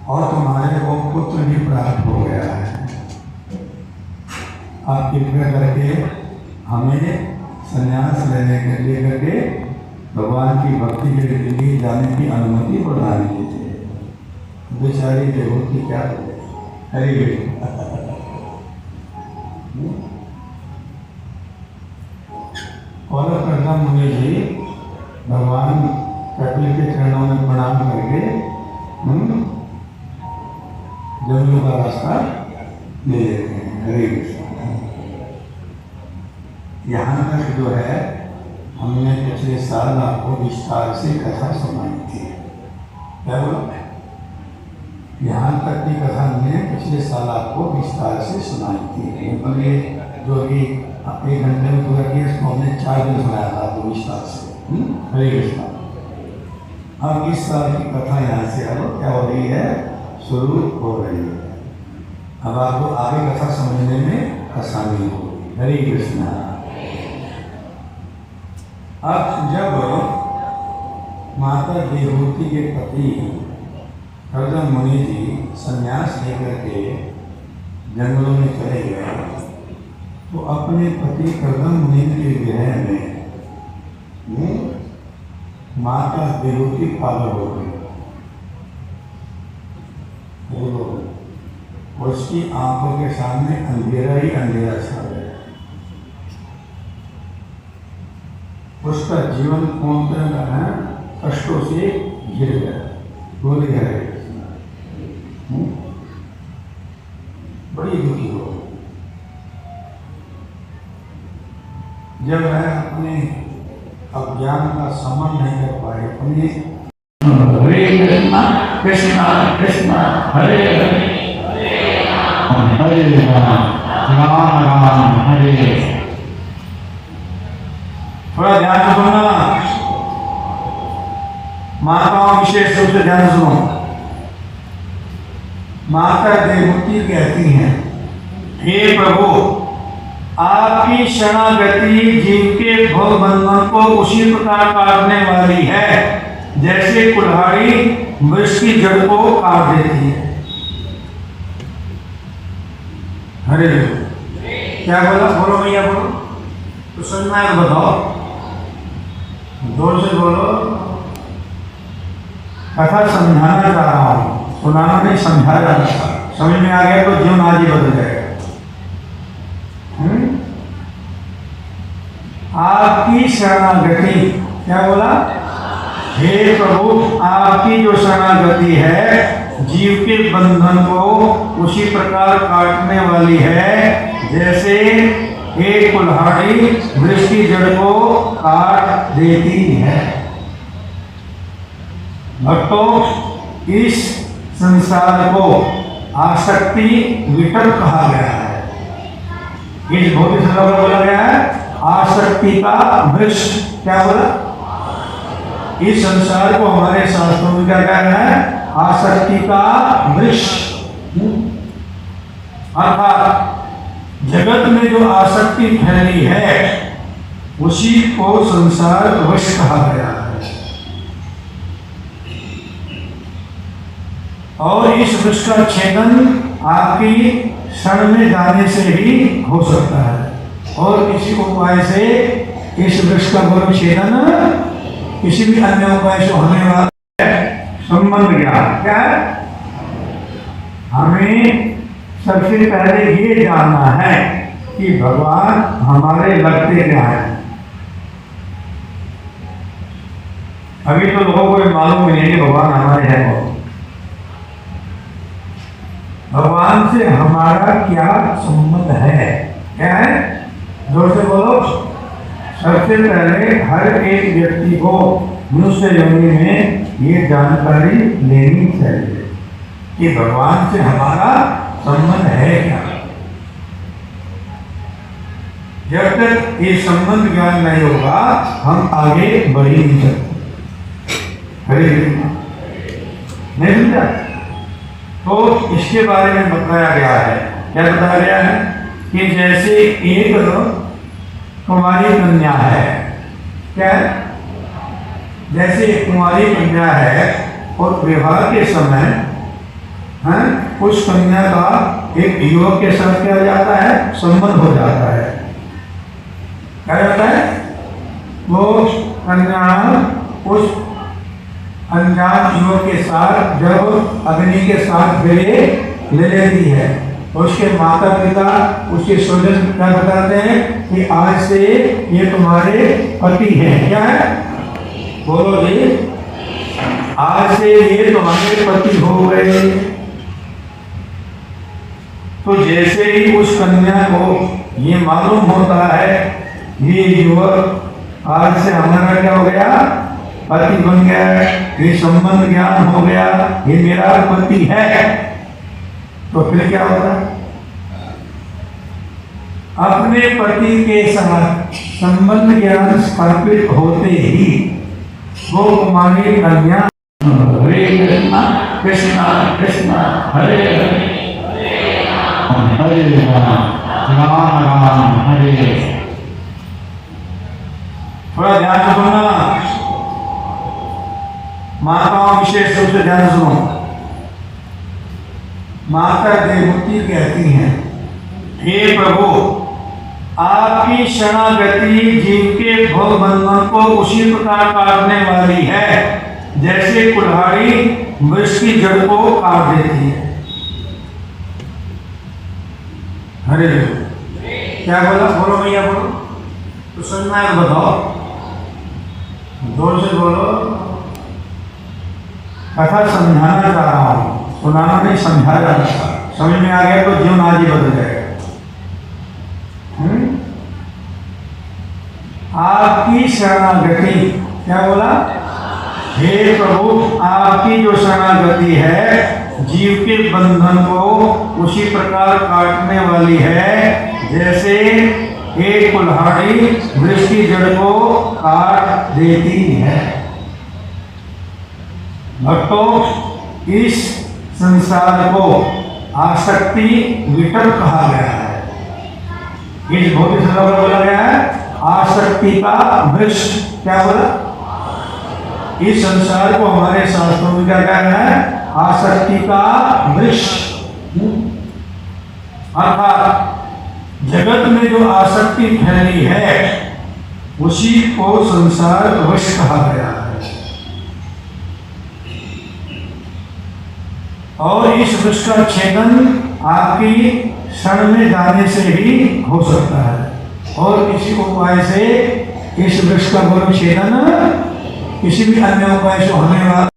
और तुम्हारे को पुत्र भी प्राप्त हो गया है। आप कृपया करके हमें संन्यास लेने के लिए करके भगवान की भक्ति के लिए जाने की अनुमति प्रदान कीजिए। बेचारी देवती क्या बोले, हरि और प्रथम मुनि जी भगवान कपिल के चरणों में प्रणाम करके जंगलों का रास्ता ले लेते हैं। हरे कृष्ण। यहाँ तक जो है हमने पिछले साल आपको विस्तार से कथा सुनाई थी। क्या बोला? यहाँ तक की कथा हमने पिछले साल आपको विस्तार से सुनाई थी। मतलब ये जो भी 1 घंटे में पूरा किया इसको हमने 4 दिन सुनाया था आपको विस्तार से। हरे कृष्ण। अब इस साल की कथा यहाँ से अब क्या हो रही है, शुरू हो रही है। अब आपको आगे कथा समझने में आसानी होगी। हरे कृष्ण। अब जब माता देवहूति के पति कर्दम मुनि जी संन्यास लेकर के जंगलों में चले गए तो अपने पति कर्दम मुनि के विरह में माता देवहूति पागल हो गई। उसकी आंखों के सामने अंधेरा ही अंधेरा छा गया। उसका जीवन पूर्णतः कष्टों से घिर गया। बोले गए बड़ी दुखी हो। जब वह अपने अज्ञान का समन नहीं कर पाए, अपने हरे कृष्णा कृष्णा कृष्णा हरे हरे हरे राम राम हरे। थोड़ा ध्यान से सुनना, माताओं विशेष रूप से ध्यान सुनो। माता देवहूति कहती हैं, हे प्रभु, आपकी शरणागति जीव के भव बंधन को उसी प्रकार काटने वाली है जैसे कुल्हाड़ी वृक्ष की जड़ को काट देती है। हरे क्या बोला? बोलो भैया बोलो तो सुनना है, बताओ जोर से बोलो। कथा समझाना चाह रहा हूँ, सुनाना नहीं, समझा रहा था। समझ में आ गया तो जीवन आज ही बदल जाएगा। आपकी शरणागति, क्या बोला? हे प्रभु, आपकी जो शरणागति है जीव के बंधन को उसी प्रकार काटने वाली है जैसे एक कुल्हाड़ी वृक्ष की जड़ को काट देती है। भक्तों, इस संसार को आसक्ति विकट कहा गया है। इस भौतिक संसार को बोला गया है आसक्ति का वृक्ष। क्या बोला? इस संसार को हमारे शास्त्रों में क्या कहना है? आसक्ति का वृक्ष। अर्थात जगत में जो आसक्ति फैली है उसी को संसार वृक्ष कहा गया है। और इस वृक्ष का छेदन आपकी शरण में जाने से ही हो सकता है और किसी उपाय से इस वृक्ष का गर्भ छेदन किसी भी अन्य उपाय से होने वाला संबंध ज्ञान। क्या है? हमें सबसे पहले ये जानना है कि भगवान हमारे लगते क्या है। अभी तो लोगों को मालूम नहीं है भगवान हमारे हैं कौन। भगवान से हमारा क्या संबंध है? क्या है? जोर से बोलो। सबसे पहले हर एक व्यक्ति को मनुष्य योनि में ये जानकारी लेनी चाहिए कि भगवान से हमारा संबंध है क्या। जब तक ये संबंध ज्ञान नहीं होगा हम आगे बढ़ ही नहीं सकते। हरे कृष्ण। नहीं समझा? तो इसके बारे में बताया गया है। क्या बताया गया है? कि जैसे एक कुमारी कन्या है। क्या है? जैसे एक कुमारी कन्या है और विवाह के समय हैं, उस कन्या का एक युवक के साथ क्या हो जाता है, संबंध हो जाता है। क्या जाता है, वो कन्या उस अनजान युवक के साथ जब अग्नि के साथ फेरे ले लेती है, उसके माता पिता उसके स्वजन क्या बताते हैं कि आज से ये तुम्हारे पति हैं। क्या है, बोलो जी, आज से ये तुम्हारे पति हो गए। तो जैसे ही उस कन्या को ये मालूम होता है ये युवक आज से हमारा क्या हो गया, पति बन गया, ये संबंध ज्ञान हो गया, ये मेरा पति है, तो फिर क्या होता है, अपने पति के साथ संबंध ज्ञान स्थापित होते ही वो कुमारी कन्या हरे कृष्णा कृष्णा कृष्णा हरे हरे राम राम हरे। थोड़ा ध्यान से सुनना, माताओं विशेष रूप से ध्यान सुनो। माता देवहूति कहती हैं, हे प्रभु, आपकी शरणागति जीव के भोग बंधन को उसी प्रकार काटने वाली है जैसे कुल्हाड़ी वृक्ष की जड़ को काट देती है। हरे क्या बोला, बोलो भैया बोलो, तो सुनना है बताओ, जोर से बोलो। कथा समझाना चाह रहा हूँ, सुनाना नहीं, समझाया जा रहा। समझ में आ गया तो जीवन आज ही बदल जाएगा। आपकी शरणागति, क्या बोला, हे प्रभु, आपकी जो शरणागति है जीव के बंधन को उसी प्रकार काटने वाली है जैसे एक कुल्हाड़ी वृक्ष की जड़ को काट देती है। भक्तों, इस संसार को आसक्ति विकल्प कहा गया है। इस भौतिक संसार को बोला गया है आसक्ति का वृक्ष। क्या बोला, इस संसार को हमारे शास्त्रों में क्या कहना है, आसक्ति का वृक्ष। अर्थात जगत में जो आसक्ति फैली है उसी को संसार वृक्ष कहा गया है। और इस वृक्ष का छेदन आपकी शरण में जाने से ही हो सकता है, और किसी उपाय से इस वृक्ष का छेदन किसी भी अन्य उपाय से होने वाला